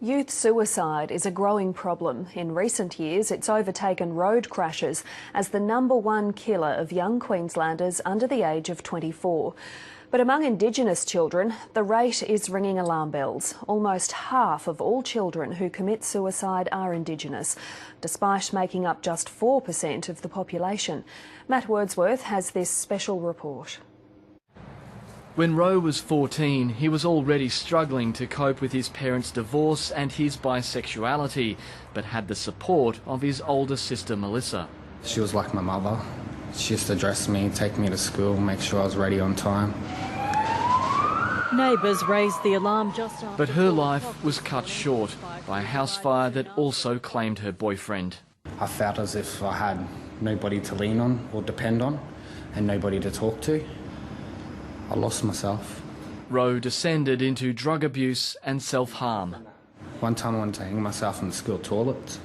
Youth suicide is a growing problem. In recent years, it's overtaken road crashes as the #1 killer of young Queenslanders under the age of 24. But among Indigenous children, the rate is ringing alarm bells. Almost half of all children who commit suicide are Indigenous, despite making up just 4% of the population. Matt Wordsworth has this special report. When Roe was 14, he was already struggling to cope with his parents' divorce and his bisexuality, but had the support of his older sister Melissa. She was like my mother. She used to dress me, take me to school, make sure I was ready on time. Neighbours raised the alarm just after... But her life was cut short by a house fire that also claimed her boyfriend. I felt as if I had nobody to lean on or depend on and nobody to talk to. I lost myself. Roe descended into drug abuse and self-harm. One time I wanted to hang myself in the school toilet.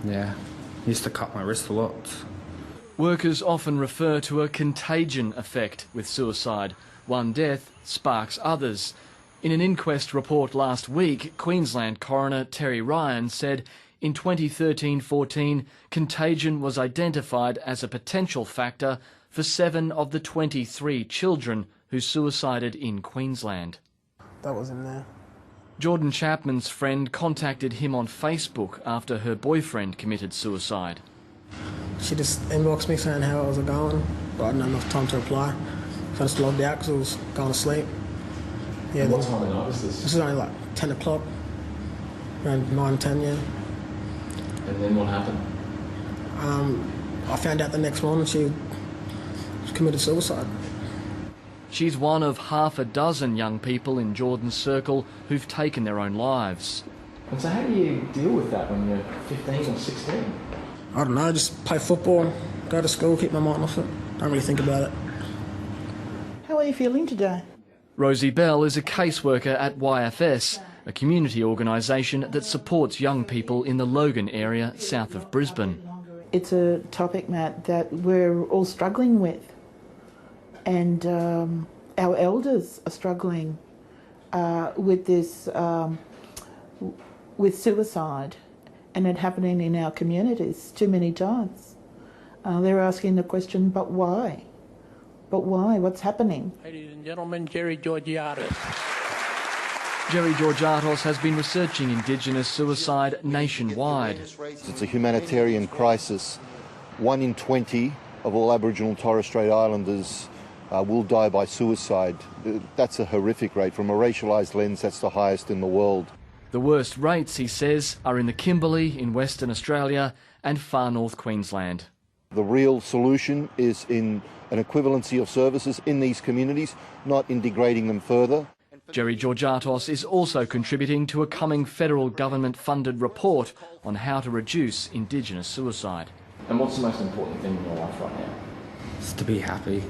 Yeah, used to cut my wrist a lot. Workers often refer to a contagion effect with suicide. One death sparks others. In an inquest report last week, Queensland coroner Terry Ryan said in 2013-14, contagion was identified as a potential factor for 7 of the 23 children who suicided in Queensland. That was in there. Jordan Chapman's friend contacted him on Facebook after her boyfriend committed suicide. She just inboxed me saying how it was going, but I didn't have enough time to reply. So I just logged out because I was going to sleep. Yeah. What time of night was this? This is only like 10 o'clock, around 9, 10, yeah. And then what happened? I found out the next morning she committed suicide. She's one of half a dozen young people in Jordan's circle who've taken their own lives. And so how do you deal with that when you're 15 or 16? I don't know, just play football, go to school, keep my mind off it. Don't really think about it. How are you feeling today? Rosie Bell is a caseworker at YFS, a community organisation that supports young people in the Logan area south of Brisbane. It's a topic, Matt, that we're all struggling with. And our elders are struggling with this, with suicide and it happening in our communities too many times. They're asking the question, but why? But why? What's happening? Ladies and gentlemen, Jerry Georgiatos. Jerry Georgiatos has been researching Indigenous suicide nationwide. It's a humanitarian crisis. 1 in 20 of all Aboriginal and Torres Strait Islanders will die by suicide. That's a horrific rate. From a racialised lens, that's the highest in the world. The worst rates, he says, are in the Kimberley in Western Australia and far north Queensland. The real solution is in an equivalency of services in these communities, not in degrading them further. Jerry Georgiatos is also contributing to a coming federal government-funded report on how to reduce Indigenous suicide. And what's the most important thing in your life right now? Just to be happy.